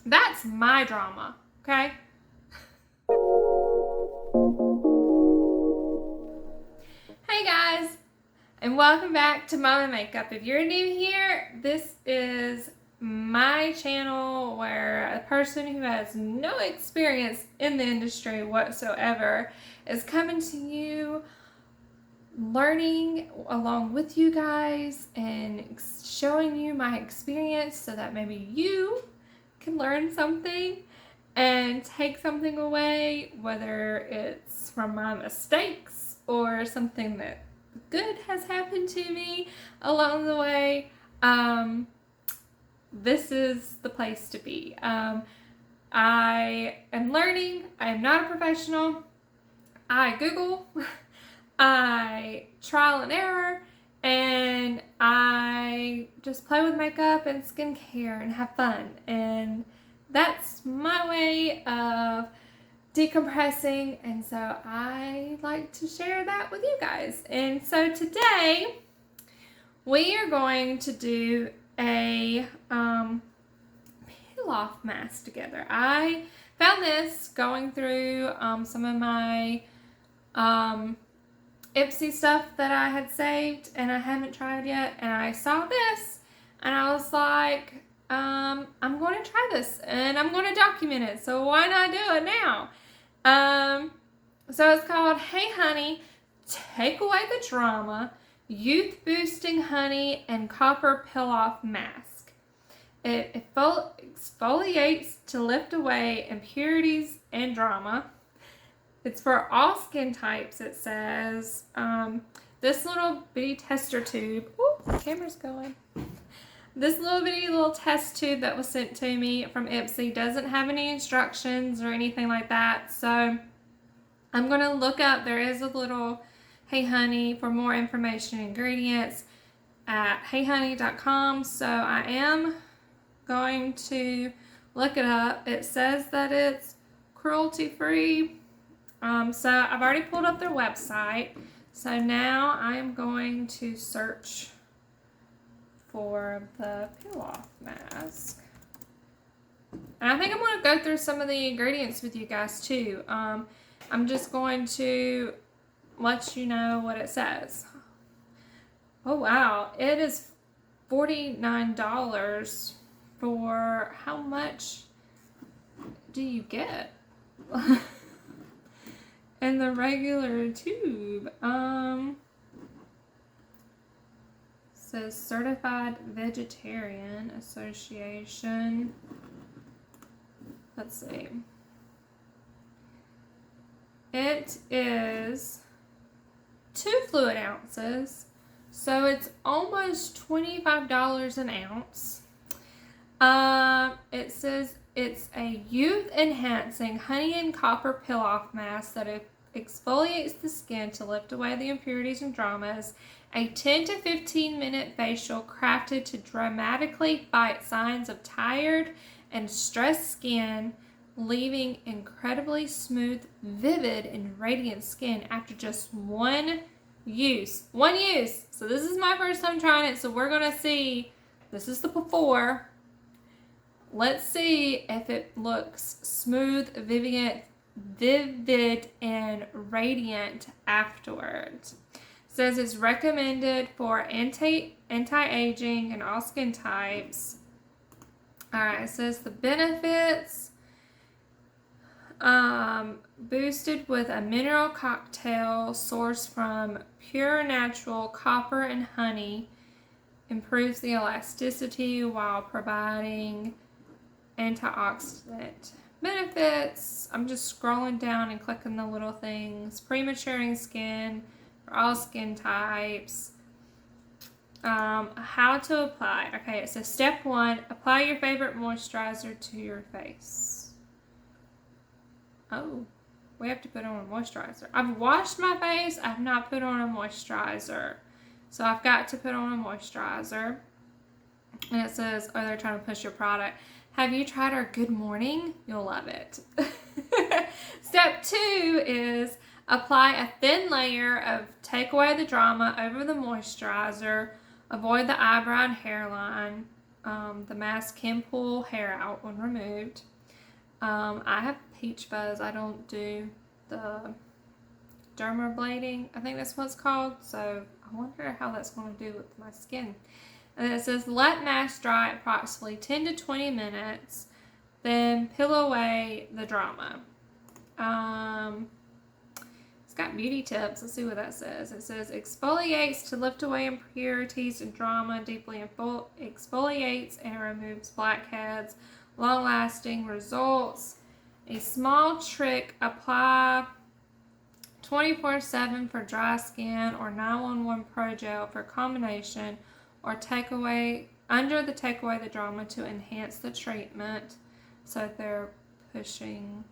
That's my drama, okay? Hey guys, and welcome back to Mom&Makeup. If you're new here, this is my channel where a person who has no experience in the industry whatsoever is coming to you, learning along with you guys and showing you my experience so that maybe you can learn something and take something away, whether it's from my mistakes or something that good has happened to me along the way. This is the place to be. I am learning. I am not a professional. I Google, I trial and error, and I just play with makeup and skincare and have fun. And that's my way of decompressing, and so I like to share that with you guys. And so today we are going to do a peel off mask together. I found this going through some of my Ipsy stuff that I had saved and I haven't tried yet, and I saw this and I was like, I'm going to try this and I'm going to document it, so why not do it now? So it's called Hey Honey, Take Away the Drama, Youth Boosting Honey and Copper Peel Off Mask. It exfoliates to lift away impurities and drama. It's for all skin types, it says. This little bitty tester tube, the camera's going. This little test tube that was sent to me from Ipsy doesn't have any instructions or anything like that. So I'm going to look up, there is a little Hey Honey for more information and ingredients at heyhoney.com. So I am going to look it up. It says that it's cruelty free. So I've already pulled up their website. So now I'm going to search for the peel off mask. And I think I'm going to go through some of the ingredients with you guys too. I'm just going to let you know what it says. Oh wow, it is $49 for how much do you get? In the regular tube. Says Certified Vegetarian Association. Let's see. It is 2 fluid ounces, so it's almost $25 an ounce. It says it's a youth-enhancing honey and copper peel-off mask that exfoliates the skin to lift away the impurities and dramas. A 10 to 15 minute facial crafted to dramatically fight signs of tired and stressed skin, leaving incredibly smooth, vivid, and radiant skin after just one use. One use. So this is my first time trying it, so we're going to see. This is the before. Let's see if it looks smooth, vivid, and radiant afterwards. It says it's recommended for anti-aging and all skin types. Alright, it says the benefits. Boosted with a mineral cocktail sourced from pure natural copper and honey. Improves the elasticity while providing antioxidant benefits. I'm just scrolling down and clicking the little things. Prematuring skin for all skin types. How to apply. Okay, it says step 1, apply your favorite moisturizer to your face. Oh, we have to put on a moisturizer. I've washed my face. I've not put on a moisturizer. So I've got to put on a moisturizer. And it says, oh, they're trying to push your product. Have you tried our Good Morning? You'll love it. Step 2 is apply a thin layer of Take Away the Drama over the moisturizer. Avoid the eyebrow and hairline. The mask can pull hair out when removed. I have peach fuzz. I don't do the dermablading. I think that's what it's called. So I wonder how that's going to do with my skin. And it says let mask dry approximately 10 to 20 minutes. Then peel away the drama. It's got beauty tips. Let's see what that says. It says exfoliates to lift away impurities and drama, deeply exfoliates and removes blackheads, long-lasting results. A small trick: apply 24/7 for dry skin or 911 Pro Gel for combination, or take away the drama to enhance the treatment. So they're pushing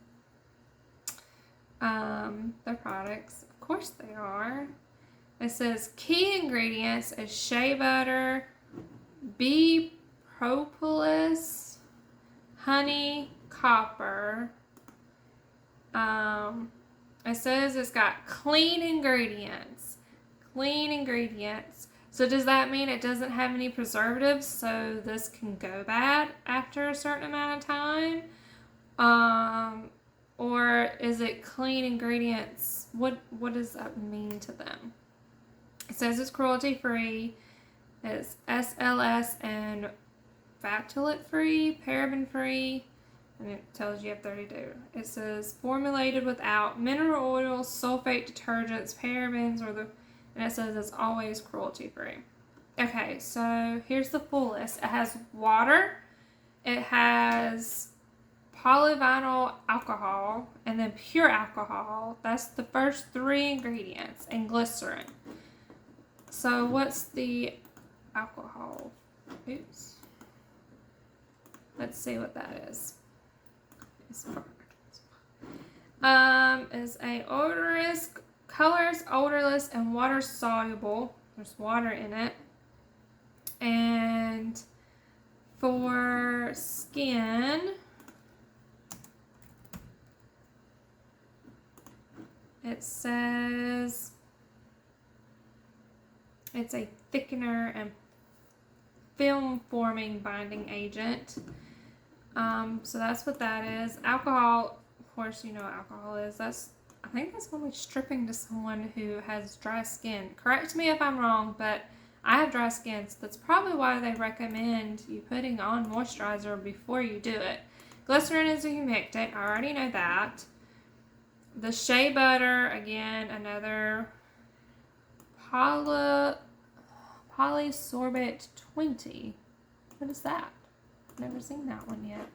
their products. Of course they are. It says key ingredients is shea butter, bee propolis, honey, copper. It says it's got clean ingredients. Clean ingredients. So does that mean it doesn't have any preservatives, so this can go bad after a certain amount of time? Or is it clean ingredients? What does that mean to them? It says it's cruelty-free. It's SLS and phthalate-free, paraben-free, and it tells you have 32. It says formulated without mineral oils, sulfate detergents, parabens, and it says it's always cruelty-free. Okay, so here's the full list. It has water. It has polyvinyl alcohol, and then pure alcohol. That's the first 3 ingredients, and glycerin. So what's the alcohol? Oops. Let's see what that is. Is a odorless, colors, odorless, and water soluble. There's water in it. And for skin, it says it's a thickener and film forming binding agent. So that's what that is. Alcohol, of course, you know what alcohol is. I think that's only stripping to someone who has dry skin. Correct me if I'm wrong, but I have dry skin, so that's probably why they recommend you putting on moisturizer before you do it. Glycerin is a humectant. I already know that. The shea butter, again, another polysorbate 20. What is that? Never seen that one yet.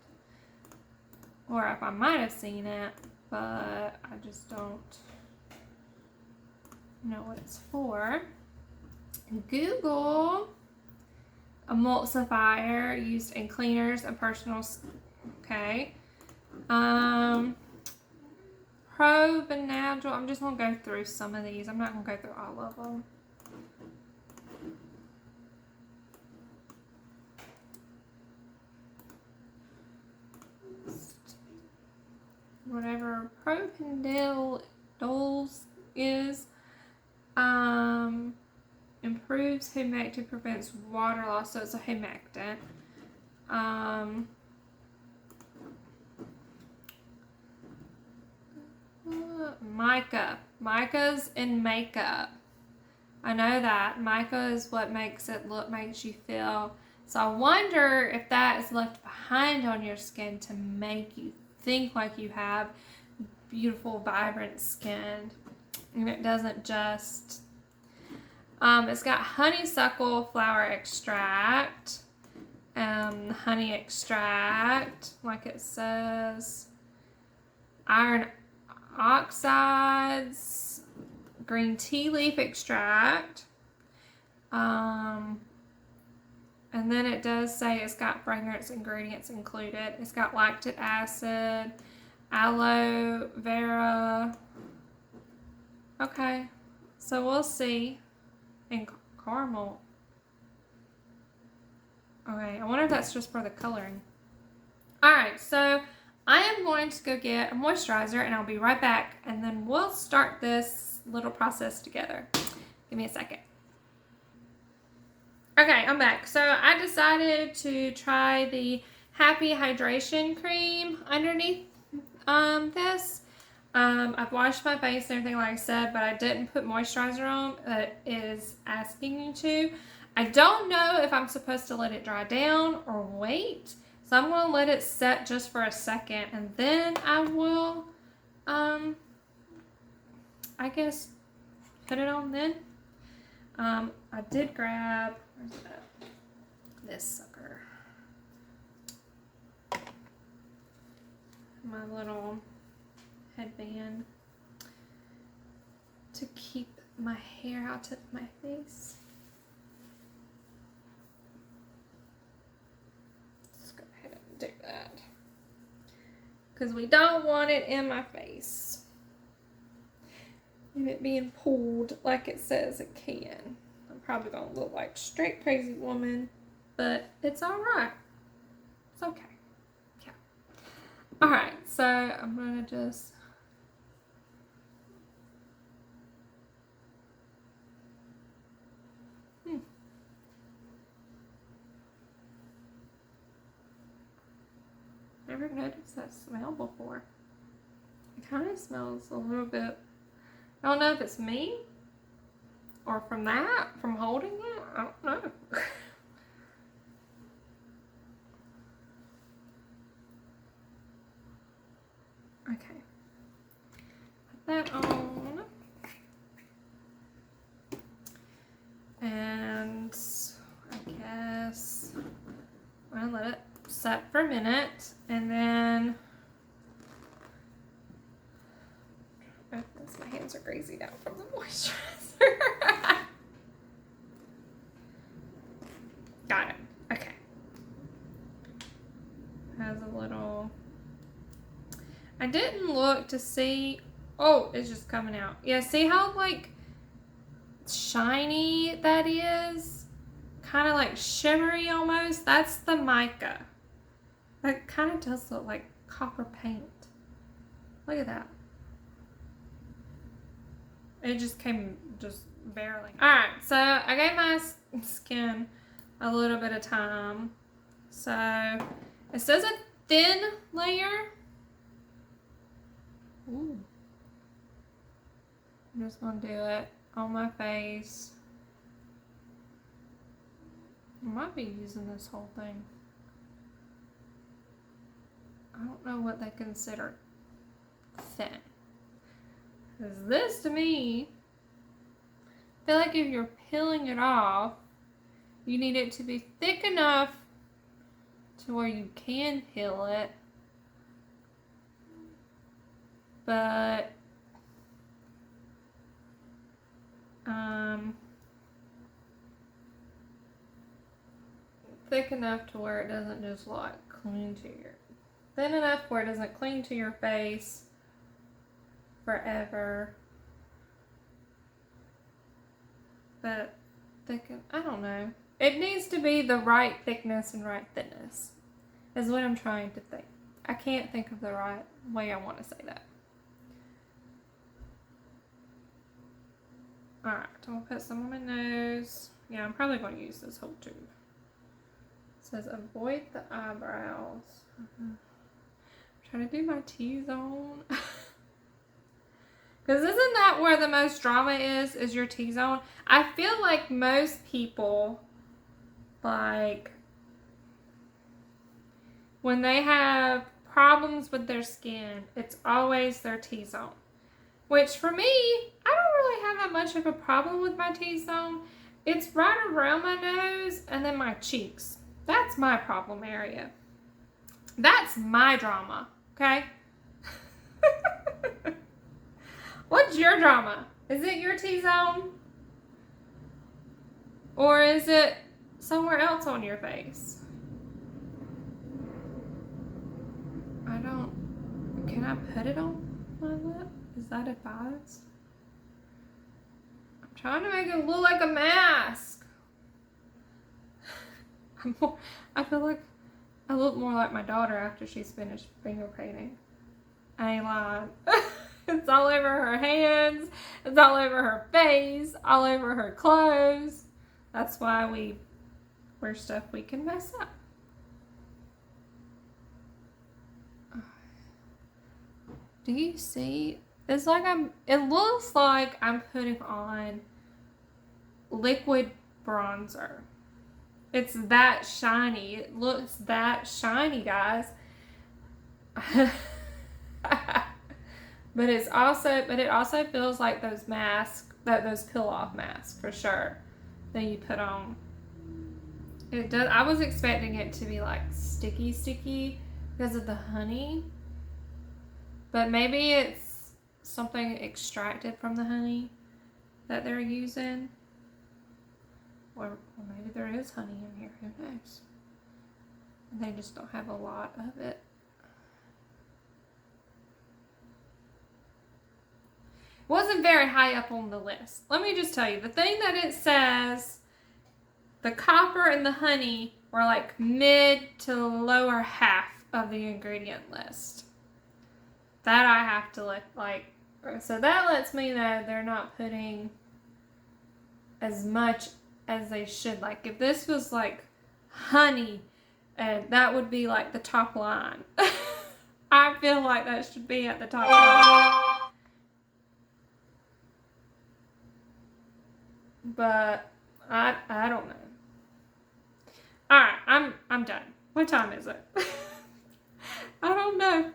Or if I might have seen it, but I just don't know what it's for. Google emulsifier used in cleaners and personal. Okay. Provenadrol. I'm just gonna go through some of these. I'm not gonna go through all of them. Whatever propendials is, improves humectant, prevents water loss, so it's a humectant. Mica. Mica's in makeup. I know that. Mica is what makes you feel. So I wonder if that is left behind on your skin to make you think like you have beautiful, vibrant skin. And it doesn't just... it's got honeysuckle flower extract, honey extract, like it says, iron oxides, green tea leaf extract, and then it does say it's got fragrance ingredients included. It's got lactic acid, aloe vera. Okay, so we'll see. And caramel. Okay, I wonder if that's just for the coloring. Alright, so I am going to go get a moisturizer and I'll be right back, and then we'll start this little process together. Give me a second. Okay, I'm back. So I decided to try the Happy Hydration Cream underneath this. I've washed my face and everything like I said, but I didn't put moisturizer on that is asking you to. I don't know if I'm supposed to let it dry down or wait. So I'm going to let it set just for a second and then I will, I guess, put it on then. I did grab, where's it at? This sucker. My little headband to keep my hair out of my face. Let's go ahead and do that. Because we don't want it in my face. And it being pulled like it says it can. I'm probably going to look like straight crazy woman, but it's alright. It's okay. Yeah. Alright, so I'm going to just... Never noticed that smell before. It kind of smells a little bit... I don't know if it's me or from holding it. I don't know. Okay. Put that on. And I guess I'm going to let it set for a minute and then my hands are crazy now from the moisturizer. Got it. Okay. Has a little... I didn't look to see... Oh, it's just coming out. Yeah, see how, like, shiny that is? Kind of, like, shimmery almost. That's the mica. That kind of does look like copper paint. Look at that. It just came just barely. Alright, so I gave my skin a little bit of time. So it says a thin layer. Ooh. I'm just going to do it on my face. I might be using this whole thing. I don't know what they consider thin. Because this, to me, I feel like if you're peeling it off, you need it to be thick enough to where you can peel it. But, thick enough to where it doesn't just like cling to your, thin enough where it doesn't cling to your face forever, but thicken, I don't know. It needs to be the right thickness and right thinness is what I'm trying to think. I can't think of the right way I want to say that. Alright, I'm going to put some on my nose. Yeah, I'm probably going to use this whole tube. It says avoid the eyebrows. I'm trying to do my T-zone. Because isn't that where the most drama is your T-zone? I feel like most people, like, when they have problems with their skin, it's always their T-zone. Which for me, I don't really have that much of a problem with my T-zone. It's right around my nose and then my cheeks. That's my problem area. That's my drama, okay? What's your drama? Is it your T-zone? Or is it somewhere else on your face? I don't... Can I put it on my lip? Is that advised? I'm trying to make it look like a mask. I feel like I look more like my daughter after she's finished finger painting. I ain't lying. It's all over her hands. It's all over her face. All over her clothes. That's why we where stuff we can mess up. Do you see? It looks like I'm putting on liquid bronzer. It's that shiny. It looks that shiny, guys. But it also feels like those masks, those peel-off masks for sure that you put on. It does. I was expecting it to be like sticky because of the honey, but maybe it's something extracted from the honey that they're using, or maybe there is honey in here. Who knows? And they just don't have a lot of it. Wasn't very high up on the list. Let me just tell you, the thing that it says, the copper and the honey were like mid to lower half of the ingredient list. That I have to so that lets me know they're not putting as much as they should. Like if this was like honey, that would be like the top line. I feel like that should be at the top line. But I don't know. Alright, I'm done. What time is it? I don't know.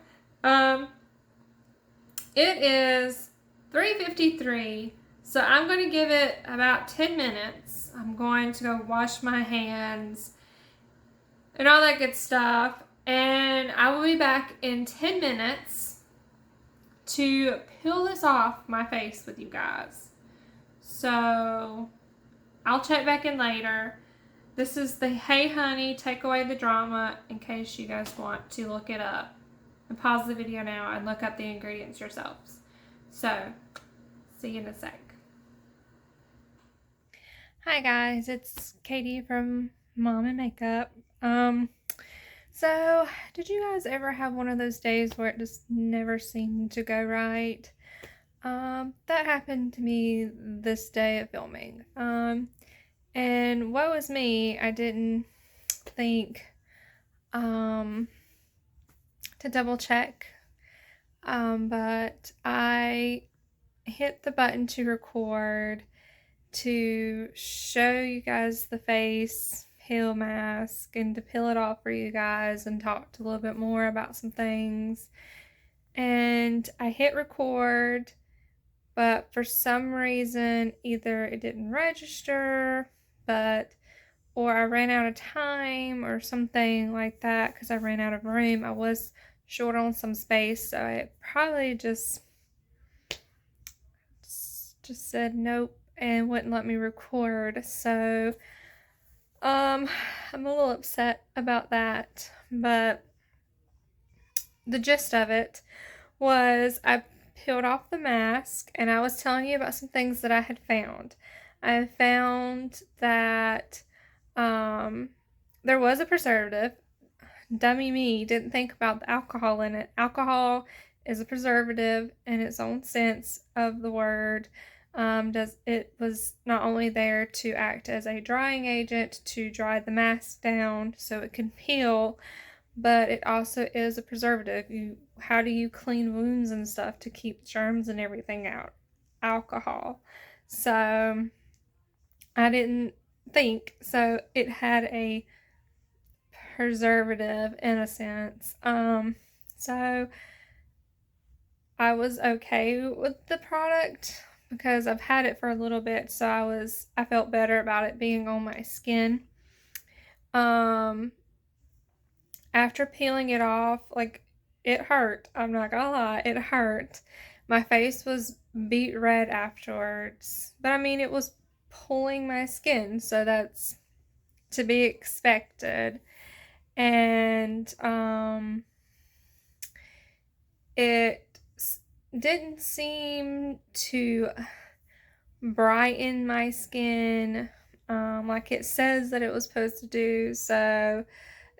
It is 3:53, so I'm going to give it about 10 minutes. I'm going to go wash my hands and all that good stuff, and I will be back in 10 minutes to peel this off my face with you guys. So I'll check back in later. This is the Hey Honey Take Away the Drama, in case you guys want to look it up. And pause the video now and look up the ingredients yourselves. So, see you in a sec. Hi guys, it's Katie from Mom&Makeup. So did you guys ever have one of those days where it just never seemed to go right? That happened to me this day of filming. And woe is me, I didn't think to double check, but I hit the button to record to show you guys the face peel mask and to peel it off for you guys and talk a little bit more about some things. And I hit record, but for some reason either it didn't register, or I ran out of time or something like that because I ran out of room. I was short on some space, so I probably just said nope and wouldn't let me record. So I'm a little upset about that, but the gist of it was I peeled off the mask and I was telling you about some things that I had found. I found that there was a preservative. Dummy me, didn't think about the alcohol in it. Alcohol is a preservative in its own sense of the word. It was not only there to act as a drying agent to dry the mask down so it can peel, but it also is a preservative. How do you clean wounds and stuff to keep germs and everything out? Alcohol. So I didn't think. So it had a preservative in a sense. So I was okay with the product because I've had it for a little bit, so I felt better about it being on my skin. After peeling it off, like, it hurt. I'm not gonna lie, it hurt. My face was beet red afterwards, but I mean, it was pulling my skin, so that's to be expected. And it didn't seem to brighten my skin like it says that it was supposed to do so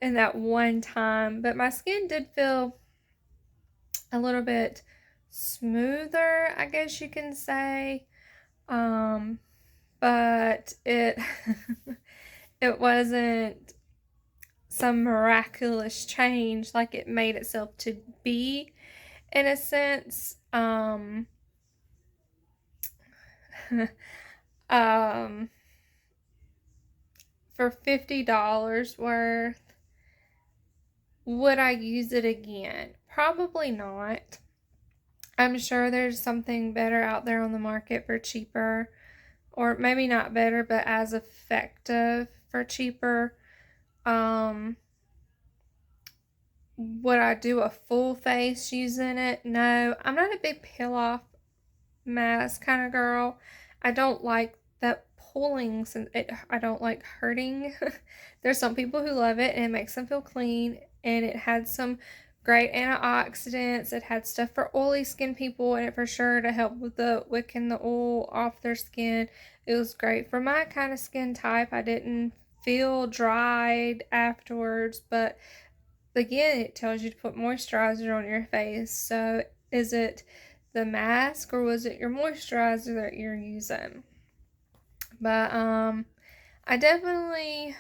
in that one time, but my skin did feel a little bit smoother, I guess you can say. But it it wasn't some miraculous change like it made itself to be, in a sense. Um, for $50 worth, would I use it again? Probably not. I'm sure there's something better out there on the market for cheaper, or maybe not better, but as effective for cheaper. Um, would I do a full face using it? No, I'm not a big peel off mask kind of girl. I don't like that pulling, since I don't like hurting. There's some people who love it and it makes them feel clean, and it had some great antioxidants. It had stuff for oily skin people and it for sure to help with the wicking the oil off their skin. It was great for my kind of skin type. I didn't feel dried afterwards, but again, it tells you to put moisturizer on your face. So is it the mask or was it your moisturizer that you're using? But I definitely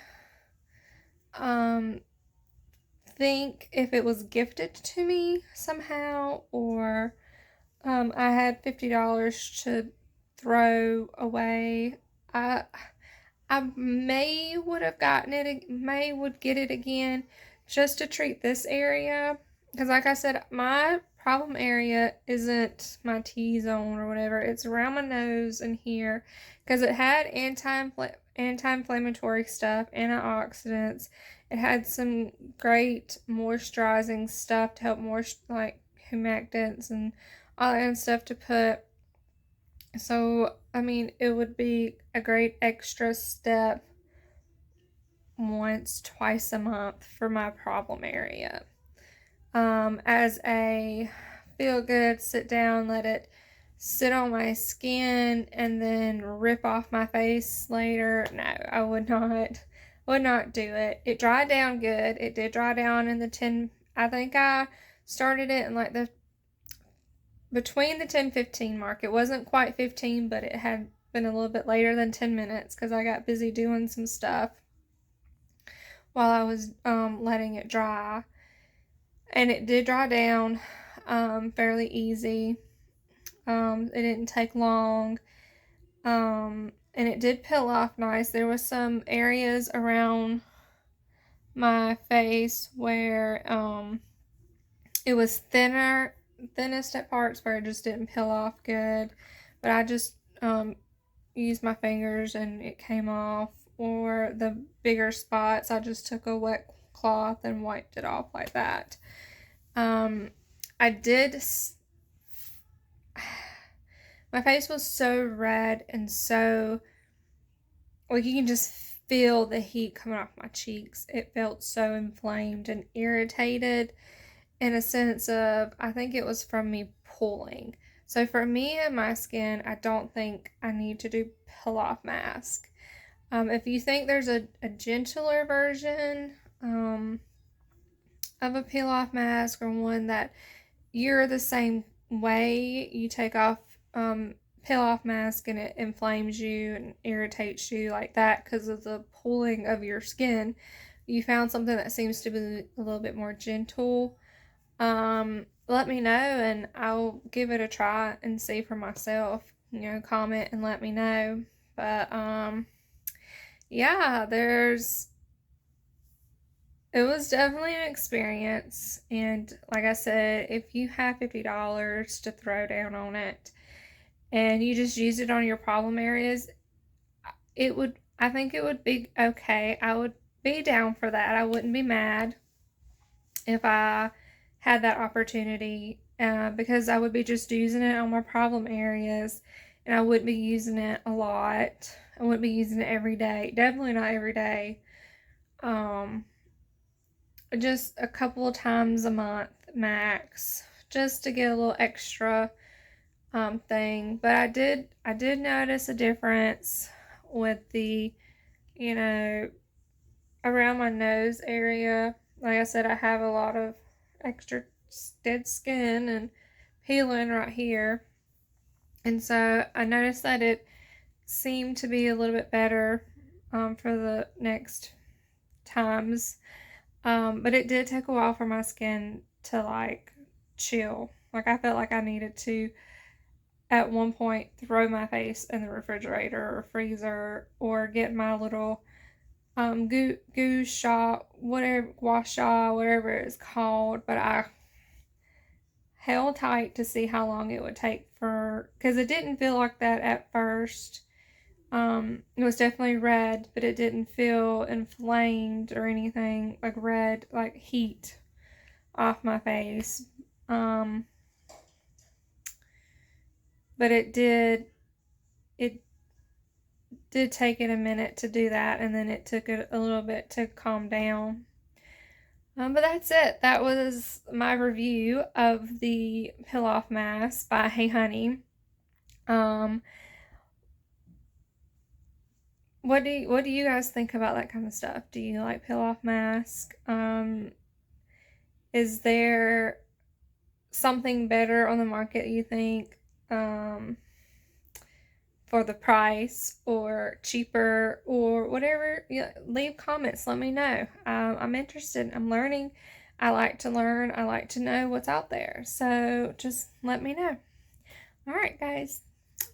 think if it was gifted to me somehow, or I had $50 to throw away, I may would have gotten it, may would get it again just to treat this area. Because like I said, my problem area isn't my T-zone or whatever. It's around my nose and here. Because it had anti-inflammatory stuff, antioxidants. It had some great moisturizing stuff to help like humectants and all that stuff to put. So, I mean, it would be a great extra step once, twice a month for my problem area. As a feel good, sit down, let it sit on my skin, and then rip off my face later. No, I would not do it. It dried down good. It did dry down in the 10. I think I started it in like the between the 10-15 mark. It wasn't quite 15, but it had been a little bit later than 10 minutes because I got busy doing some stuff while I was letting it dry. And it did dry down fairly easy. It didn't take long. And it did peel off nice. There was some areas around my face where it was thinnest at parts where it just didn't peel off good. But I just used my fingers and it came off. Or the bigger spots, I just took a wet cloth and wiped it off like that. I did. My face was so red and so, like, you can just feel the heat coming off my cheeks. It felt so inflamed and irritated, in a sense of, I think it was from me pulling. So for me and my skin, I don't think I need to do peel off mask. If you think there's a gentler version of a peel off mask, or one that you're the same way, you take off peel off mask and it inflames you and irritates you like that because of the pulling of your skin, you found something that seems to be a little bit more gentle, let me know and I'll give it a try and see for myself. Comment and let me know. But yeah, it was definitely an experience, and like I said, if you have $50 to throw down on it and you just use it on your problem areas, I think it would be okay. I would be down for that. I wouldn't be mad if I had that opportunity, because I would be just using it on my problem areas, and I wouldn't be using it a lot. I wouldn't be using it every day. Definitely not every day. Just a couple of times a month max, just to get a little extra thing. But I did notice a difference with the, around my nose area. Like I said, I have a lot of extra dead skin and peeling right here, and so I noticed that it seemed to be a little bit better for the next times. But it did take a while for my skin to like chill. Like I felt like I needed to at one point throw my face in the refrigerator or freezer or get my little goo shot, whatever, gua sha, whatever it's called. But I held tight to see how long it would take for, because it didn't feel like that at first. It was definitely red, but it didn't feel inflamed or anything like red, like heat off my face. But it did take it a minute to do that, and then it took it a little bit to calm down. But that's it. That was my review of the Peel Off Mask by Hey Honey. What do you guys think about that kind of stuff? Do you like peel off mask? Is there something better on the market you think, for the price or cheaper or whatever? Yeah, leave comments. Let me know. I'm interested. I'm learning. I like to learn. I like to know what's out there. So just let me know. All right, guys.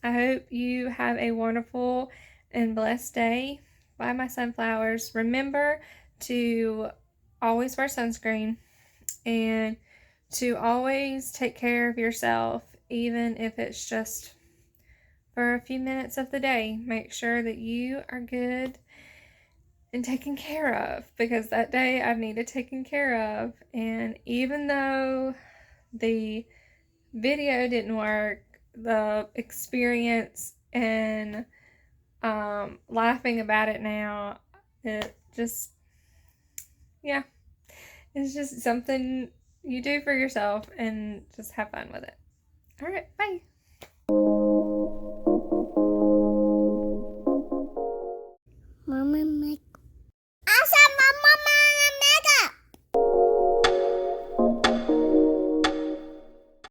I hope you have a wonderful and blessed day. Buy my sunflowers. Remember to always wear sunscreen and to always take care of yourself, even if it's just for a few minutes of the day. Make sure that you are good and taken care of, because that day I needed taken care of. And even though the video didn't work, the experience and laughing about it now, it just, yeah, it's just something you do for yourself and just have fun with it. All right, bye.